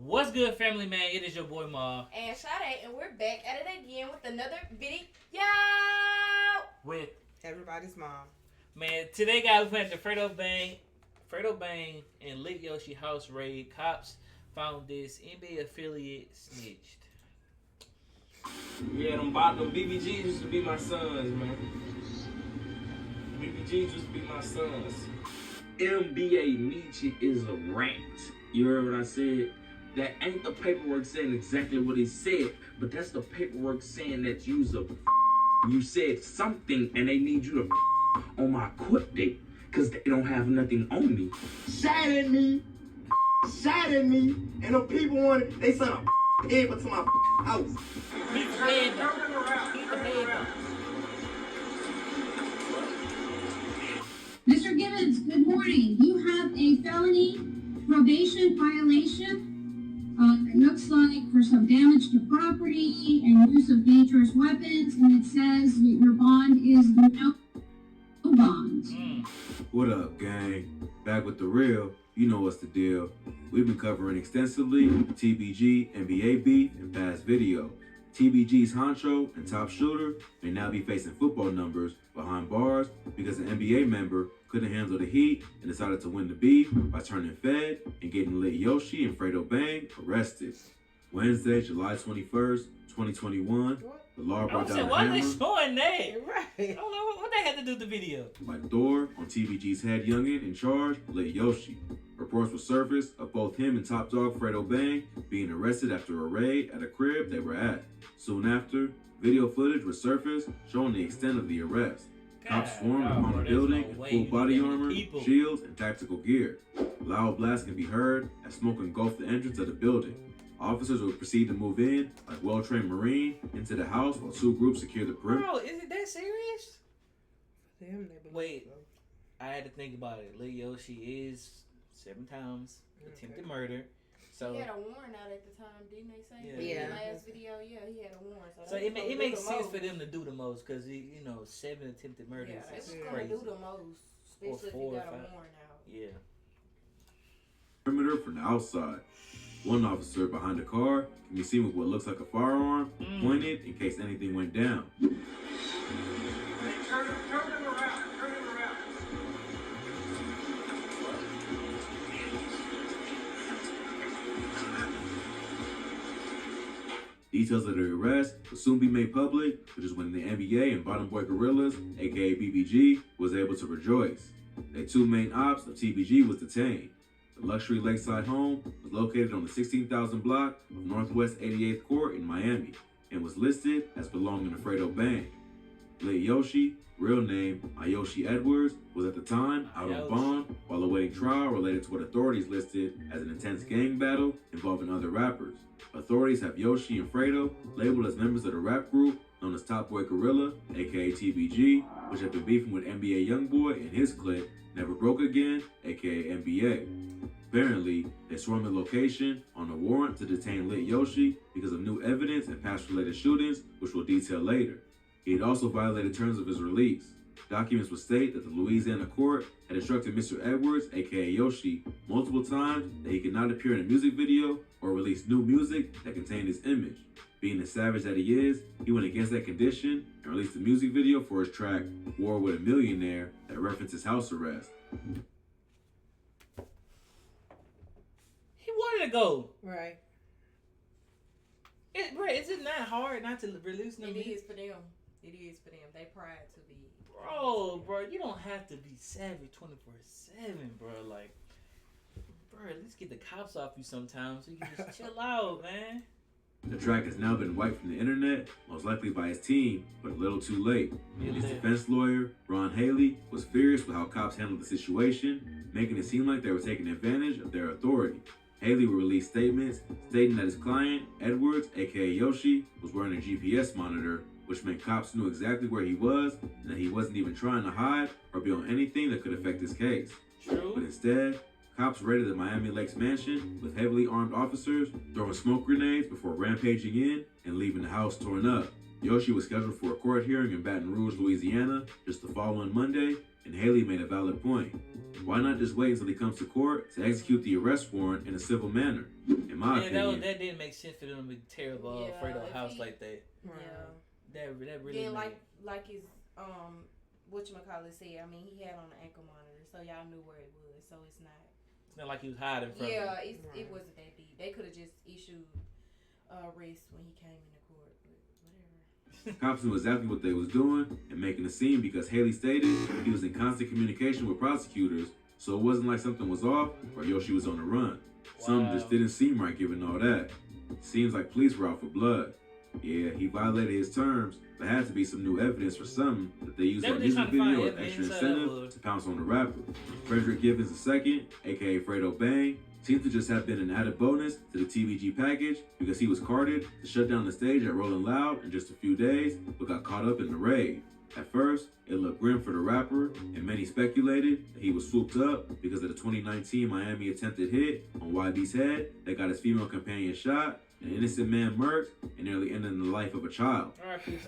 What's good, family man? It is your boy Ma. And Sade, and we're back at it again with another video. With everybody's mom. Man, today guys we went to Fredo Bang and Lit Yoshi house raid. Cops found this NBA affiliate snitched. Yeah, them BBGs used to be my sons, man. BBGs used to be my sons. NBA Nietzsche is a rant. You heard what I said? That ain't the paperwork saying exactly what he said, but that's the paperwork saying that you said something and they need you to on my court date because they don't have nothing on me. Shot at me, and the people wanted, they sent a paper to my house. Keep the head up. Keep the head up. Mr. Gibbons, good morning. You have a felony probation violation. It looks like for some damage to property and use of dangerous weapons, and it says that your bond is no bond. What up, gang? Back with the real. You know what's the deal. We've been covering extensively TBG, NBA beef, and past video. TBG's honcho and top shooter may now be facing football numbers behind bars because an NBA member couldn't handle the heat and decided to win the beef by turning Fed and getting Lit Yoshi and Fredo Bang arrested. Wednesday, July 21st, 2021, the law brought down why a are they hammer. showing that? Right. I don't know what they had to do with the video. Like Thor on TBG's head youngin in charge, Lit Yoshi. Reports were surfaced of both him and top dog Fredo Bang being arrested after a raid at a crib they were at. Soon after, video footage was surfaced showing the extent of the arrest. Cops swarmed upon the building in full body armor, shields, and tactical gear. Loud blasts can be heard as smoke engulfed the entrance of the building. Officers would proceed to move in, like well-trained Marine, into the house while two groups secure the perimeter. Bro, is it that serious? Them, they Wait. believe I had to think about it. Lit Yoshi is 7 times attempted murder. So He had a warrant out at the time, didn't they say? Yeah. In the last video, yeah, he had a warrant. So it makes sense for them to do the most because 7 attempted murders Yeah, they is was gonna crazy. do the most, especially if Or you got 4 a or 5. warrant out. Yeah. Perimeter from the outside. One officer behind the car can be seen with what looks like a firearm pointed in case anything went down. Turn him around. Details of the arrest will soon be made public, which is when the NBA and Bottom Boy Gorillas, aka BBG, was able to rejoice. Their 2 main ops of TBG was detained. The luxury lakeside home was located on the 16,000 block of Northwest 88th Court in Miami and was listed as belonging to Fredo Bang. Lit Yoshi, real name Yoshi Edwards, was at the time out on bond while awaiting trial related to what authorities listed as an intense gang battle involving other rappers. Authorities have Yoshi and Fredo labeled as members of the rap group known as Top Boy Gorilla, aka TBG, which have been beefing with NBA Youngboy and his clique Never Broke Again, aka NBA. Apparently, they swarmed the location on a warrant to detain Lit Yoshi because of new evidence and past related shootings, which we'll detail later. He had also violated terms of his release. Documents would state that the Louisiana court had instructed Mr. Edwards, aka Yoshi, multiple times that he could not appear in a music video or release new music that contained his image. Being the savage that he is, he went against that condition and released a music video for his track War with a Millionaire that references house arrest. He wanted to go. Right. Is it not hard not to release no It music? is for them. It is for them. They pride to be. Bro, you don't have to be savage 24/7, bro. Like, bro, at least get the cops off you sometimes so you can just chill out, man. The track has now been wiped from the internet, most likely by his team, but a little too late. His defense lawyer, Ron Haley, was furious with how cops handled the situation, making it seem like they were taking advantage of their authority. Haley would release statements stating that his client, Edwards, aka Yoshi, was wearing a GPS monitor, which meant cops knew exactly where he was and that he wasn't even trying to hide or be on anything that could affect his case. True. But instead, cops raided the Miami Lakes mansion with heavily armed officers, throwing smoke grenades before rampaging in and leaving the house torn up. Yoshi was scheduled for a court hearing in Baton Rouge, Louisiana, just the following Monday, and Haley made a valid point. Why not just wait until he comes to court to execute the arrest warrant in a civil manner? In my opinion, that didn't make sense for them to tear up Fredo's house like that. Yeah. That really Then made like his whatchamacallit said, I mean he had on an ankle monitor, so y'all knew where it was, so it's not like he was hiding from yeah, him. it wasn't that deep. They could have just issued arrest when he came into court, but whatever. cops knew exactly what they was doing and making a scene because Haley stated he was in constant communication with prosecutors, so it wasn't like something was off or Yoshi was on the run. Something just didn't seem right given all that. Seems like police were out for blood. Yeah, he violated his terms, but had to be some new evidence for something that they used on music video as extra incentive to pounce on the rapper. Frederick Givens II, aka Fredo Bang, seemed to just have been an added bonus to the TVG package because he was carded to shut down the stage at Rolling Loud in just a few days, but got caught up in the raid. At first, it looked grim for the rapper, and many speculated that he was swooped up because of the 2019 Miami attempted hit on YB's head that got his female companion shot, an innocent man murked, and nearly ended the life of a child.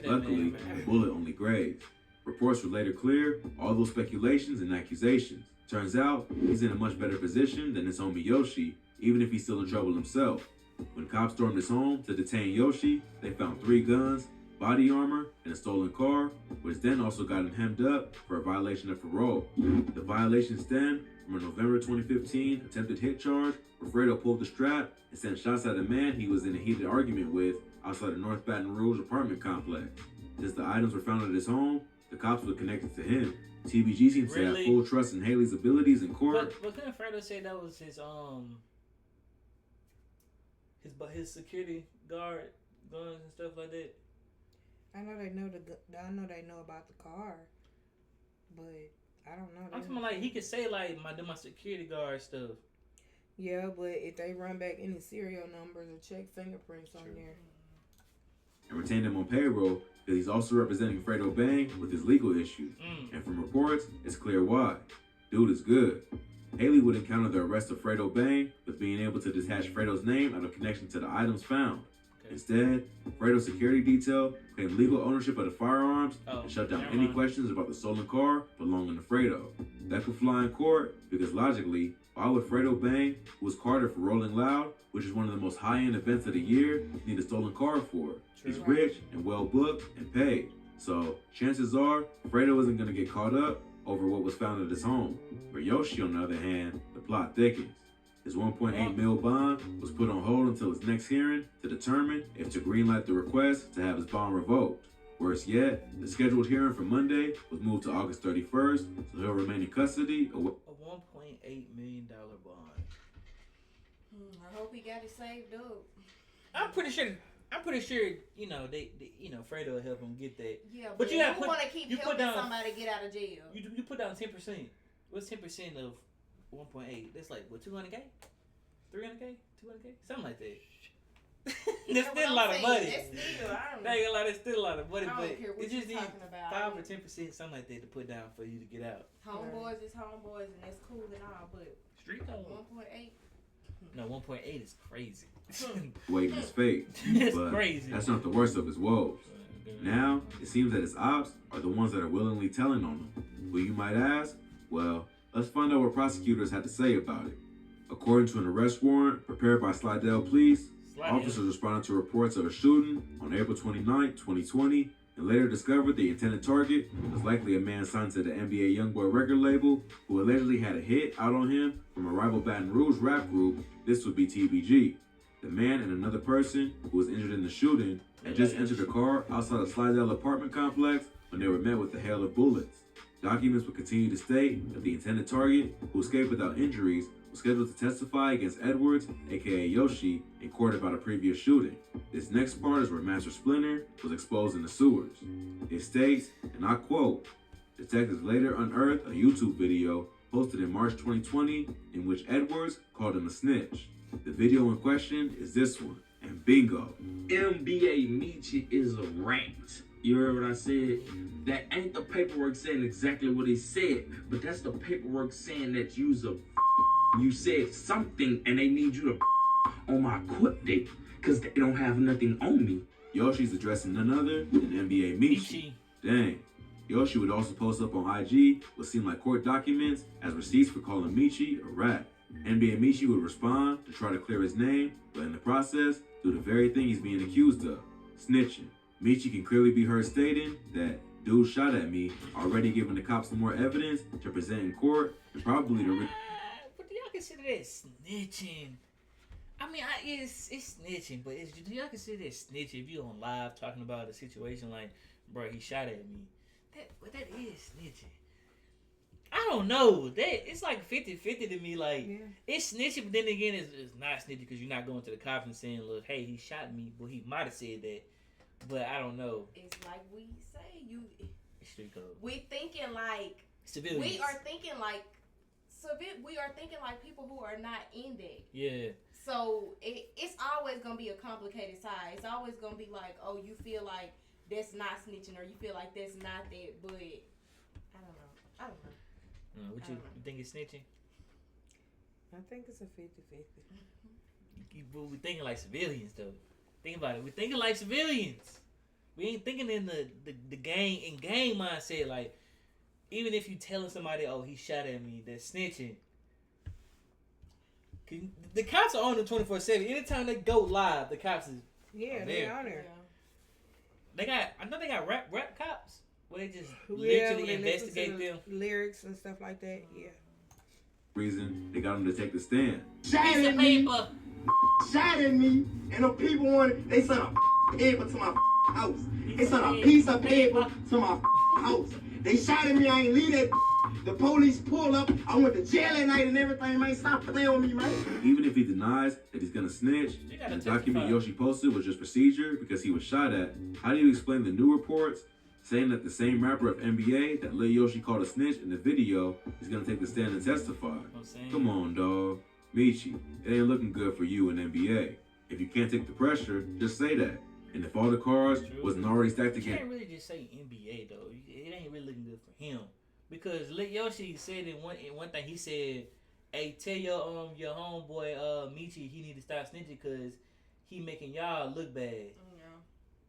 Luckily, the bullet only grazed. Reports would later clear all those speculations and accusations. Turns out, he's in a much better position than his homie Yoshi, even if he's still in trouble himself. When cops stormed his home to detain Yoshi, they found 3 guns, body armor, and a stolen car, which then also got him hemmed up for a violation of parole. The violation stemmed from a November 2015 attempted hit charge where Fredo pulled the strap and sent shots at a man he was in a heated argument with outside a North Baton Rouge apartment complex. Since the items were found at his home, the cops were connected to him. TBG seems to have full trust in Haley's abilities in court. But couldn't Fredo say that was his security guard guns and stuff like that? I know they know about the car, but I don't know. I'm talking like he could say like my security guard stuff. Yeah, but if they run back any serial numbers or check fingerprints on there. And retained him on payroll because he's also representing Fredo Bang with his legal issues. And from reports, it's clear why. Dude is good. Haley would encounter the arrest of Fredo Bang with being able to detach Fredo's name out of connection to the items found. Instead, Fredo's security detail claimed legal ownership of the firearms and shut down any questions about the stolen car belonging to Fredo. That could fly in court because logically, why would Fredo Bang, who was carded for Rolling Loud, which is one of the most high-end events of the year, need a stolen car for? He's rich and well-booked and paid. So chances are, Fredo isn't going to get caught up over what was found at his home. For Yoshi, on the other hand, the plot thickens. His $1.8 million bond was put on hold until his next hearing to determine if to greenlight the request to have his bond revoked. Worse yet, the scheduled hearing for Monday was moved to August 31st, so he'll remain in custody. A $1.8 million bond. I hope he got it saved up. I'm pretty sure. Fredo will help him get that. Yeah, but you want to keep helping somebody get out of jail. You put down 10%. What's 10% of 1.8? That's like what, 200K, 300K, 200K, something like that. That's still a lot of money. That's still a lot of money. I don't but care what it just you're needs talking about. 5 or 10%, something like that, to put down for you to get out. Homeboys is homeboys, and that's cool and all, but street code 1.8. No, 1.8 is crazy. Waiting his fate. It's but crazy. That's not the worst of his woes. Now, it seems that his ops are the ones that are willingly telling on him. Who you might ask? Well, let's find out what prosecutors had to say about it. According to an arrest warrant prepared by Slidell Police, officers responded to reports of a shooting on April 29, 2020, and later discovered the intended target was likely a man signed to the NBA Youngboy record label who allegedly had a hit out on him from a rival Baton Rouge rap group. This would be TBG. The man and another person who was injured in the shooting had just entered a car outside a Slidell apartment complex when they were met with a hail of bullets. Documents would continue to state that the intended target, who escaped without injuries, was scheduled to testify against Edwards, aka Yoshi, in court about a previous shooting. This next part is where Master Splinter was exposed in the sewers. It states, and I quote, detectives later unearthed a YouTube video posted in March 2020 in which Edwards called him a snitch. The video in question is this one, and bingo. NBA Nietzsche is a rant. You heard what I said? That ain't the paperwork saying exactly what he said, but that's the paperwork saying that you said something and they need you to on my court date because they don't have nothing on me. Yoshi's addressing none other than NBA Michi. Dang. Yoshi would also post up on IG what seemed like court documents as receipts for calling Michi a rat. NBA Michi would respond to try to clear his name, but in the process, do the very thing he's being accused of, snitching. Michi can clearly be heard stating that dude shot at me, already giving the cops some more evidence to present in court, and probably the But do y'all consider that snitching? I mean, it's snitching, but do y'all consider that snitching if you on live talking about a situation like, bro, he shot at me? That is snitching. I don't know. It's like 50-50 to me. Like, it's snitching, but then again, it's not snitching because you're not going to the cops and saying, look, hey, he shot me. Well, he might have said that, but I don't know. It's like we say, Street code. We thinking like civilians. We are thinking like people who are not in that. Yeah. So it's always gonna be a complicated side. It's always gonna be like, oh, you feel like that's not snitching, or you feel like that's not that. But I don't know. What you think it's snitching? I think it's a 50-50. But we're thinking like civilians, though. Think about it. We're thinking like civilians. We ain't thinking in the gang mindset. Like, even if you telling somebody, oh, he shot at me, that's snitching. The cops are on them 24/7. Anytime they go live, the cops is they on there. I know they got rap cops where they just literally investigate them. Lyrics and stuff like that. Yeah. Reason they got him to take the stand. Shot at me, and the people they sent a paper to my house. They sent a piece of paper to my house. They shot at me, I ain't leave that. The police pulled up, I went to jail that night and everything, man. Stop playing with me, man. Even if he denies that he's gonna snitch, the document Yoshi posted was just procedure because he was shot at. How do you explain the new reports saying that the same rapper of NBA that Lil Yoshi called a snitch in the video is gonna take the stand and testify? Come on, dawg. Michi, it ain't looking good for you in NBA. If you can't take the pressure, just say that. And if all the cards wasn't already stacked against... You can't really just say NBA, though. It ain't really looking good for him. Because Lil Yoshi said in one thing, he said, hey, tell your homeboy Michi he need to stop snitching because he making y'all look bad.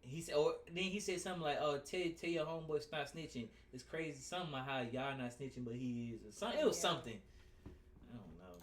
He said, then he said something like, "Oh, tell your homeboy stop snitching." It's crazy, something about how y'all not snitching, but he is. It was something. I don't know.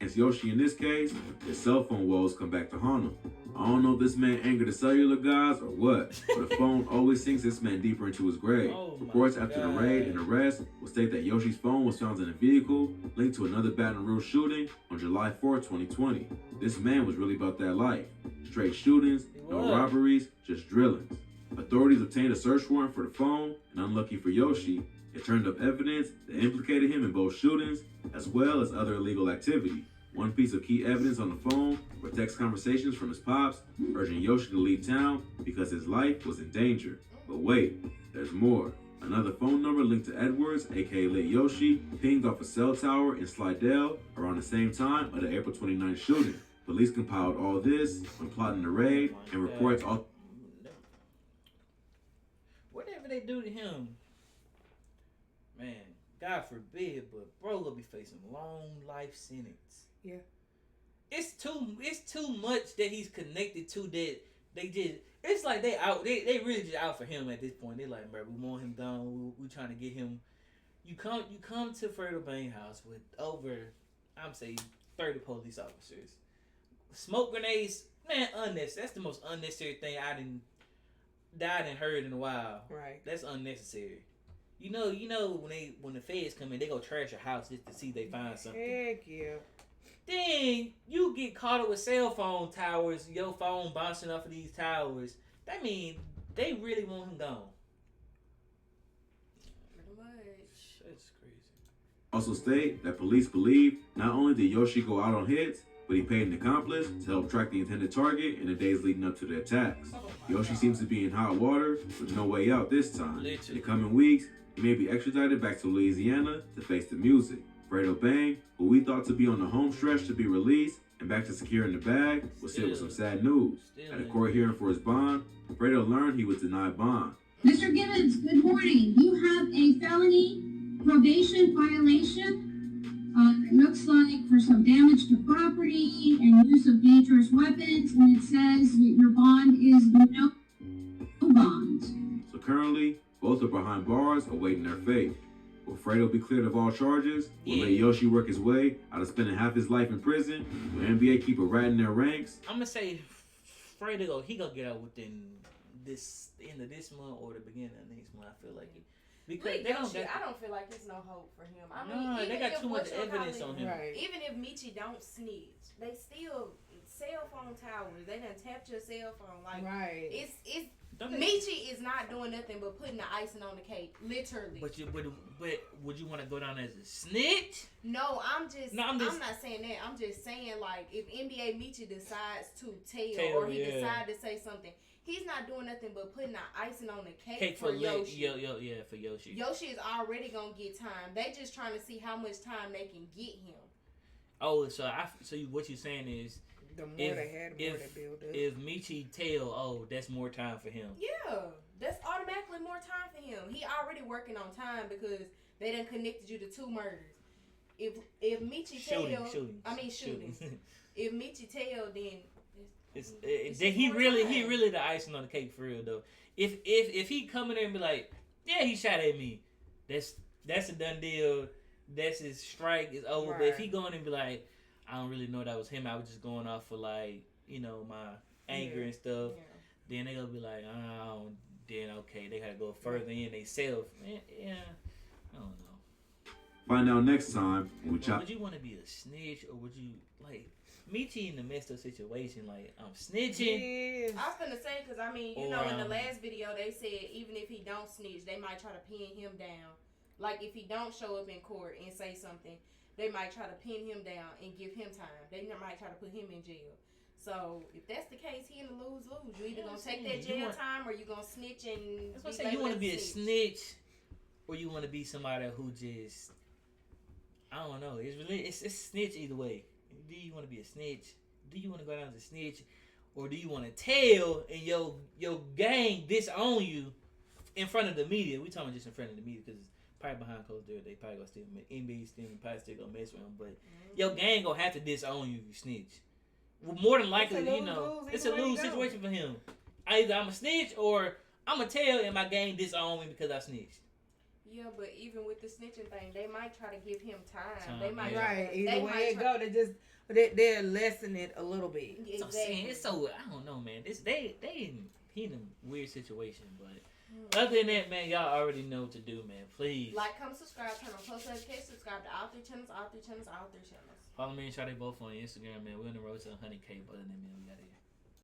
It's Yoshi in this case. His cell phone woes come back to haunt him. I don't know if this man angered the cellular guys or what, but the phone always sinks this man deeper into his grave. Reports after the raid and arrest will state that Yoshi's phone was found in a vehicle linked to another Baton Rouge shooting on July 4, 2020. This man was really about that life. Straight shootings, no robberies, just drillings. Authorities obtained a search warrant for the phone, and unlucky for Yoshi, it turned up evidence that implicated him in both shootings as well as other illegal activity. One piece of key evidence on the phone were text conversations from his pops urging Yoshi to leave town because his life was in danger. But wait, there's more. Another phone number linked to Edwards, aka Lil Yoshi, pinged off a cell tower in Slidell around the same time of the April 29th shooting. Police compiled all this when plotting the raid and reports all... Whatever they do to him, man, God forbid, but bro will be facing long life sentence. Yeah. It's too much that he's connected to that it's like they really just out for him at this point. They're like, bro, we want him gone. We trying to get him. You come to Fredo Bang house with over, I'm saying 30 police officers. Smoke grenades, man, unnecessary. That's the most unnecessary thing I didn't heard in a while. Right. That's unnecessary. You know when the feds come in, they go trash your house just to see they find something. Heck yeah. Then you get caught up with cell phone towers, your phone bouncing off of these towers. That means they really want him gone. Pretty much. That's crazy. Also state that police believe not only did Yoshi go out on hits, but he paid an accomplice to help track the intended target in the days leading up to the attacks. Yoshi seems to be in hot water with no way out this time. In the coming weeks, he may be extradited back to Louisiana to face the music. Fredo Bang, who we thought to be on the home stretch to be released and back to securing the bag, was hit with some sad news. At a court hearing for his bond, Fredo learned he was denied bond. Mr. Gibbons, good morning. You have a felony probation violation. It looks like for some damage to property and use of dangerous weapons, and it says that your bond is no bond. So currently, both are behind behind bars awaiting their fate. Will Fredo be cleared of all charges? Will Yeah. let Yoshi work his way out of spending half his life in prison? Will NBA keep a rat in their ranks? I'm gonna say Fredo, he gonna get out within this end of this month or the beginning of next month. I feel like it. Because With they don't Yoshi, got, I don't feel like there's no hope for him. I mean, no, even they got if too much whatchamacallit- evidence on him. Right. Even if Michi don't snitch, they still cell phone towers. They done tapped your cell phone. Like Right. it's Don't they- Michi is not doing nothing but putting the icing on the cake, literally. But would you want to go down as a snitch? No, I'm just No, I'm I'm just- not saying that. I'm just saying like if NBA Michi decides to tell Tell, or he yeah. decide to say something, he's not doing nothing but putting the icing on the cake, Cake for Yoshi. yeah, for Yoshi. Yoshi is already gonna get time. They just trying to see how much time they can get him. Oh, so what you're saying is The more if- they had, the more if- they build up. if Michi tell, oh, that's more time for him. Yeah, that's automatically more time for him. He already working on time because they done connected you to 2 murders. If Michi tell, Shooting. If Michi tell, then It's, it's then just he more really time. the icing on the cake for real though. If he come in there and be like, yeah, he shot at me, that's a done deal. That's his strike is over. But if he go in and be like, I don't really know that was him. I was just going off for like my anger and stuff. Yeah. Then they gonna be like, oh, then okay, they gotta go further in they self. Yeah, I don't know. Find out next time when we chop. Would you want to be a snitch or would you like Michi in the messed up situation? Like I'm snitching. Yes. I was gonna say because I mean in the last video they said even if he don't snitch they might try to pin him down. Like if he don't show up in court and say something, they might try to pin him down and give him time. They might try to put him in jail. So if that's the case, he in the lose. You either gonna take that jail time or you gonna snitch and. That's what I'm saying. You want to be a snitch, or you want to be somebody who just I don't know. It's snitch either way. Do you want to be a snitch? Do you want to go down as a snitch, or do you want to tell and your gang disown you in front of the media? We talking just in front of the media because probably behind closed doors they probably gonna still NBA probably still gonna mess with them, but your gang gonna have to disown you if you snitch. Well, more than likely, it's a lose situation for him. Either I'm a snitch or I'm gonna tell and my gang disown me because I snitched. Yeah, but even with the snitching thing, they might try to give him time. They might right. They Either might way it try- go, they're lessen it a little bit. So I'm saying it's so I don't know, man. He in a weird situation, but other than that, man, y'all already know what to do, man. Please Like, comment, subscribe, turn on post notifications, subscribe to all 3 channels, all 3 channels, all 3 channels. follow me and Shawty both on Instagram, man. We're on the road to 100K, but other than that, man, we got it.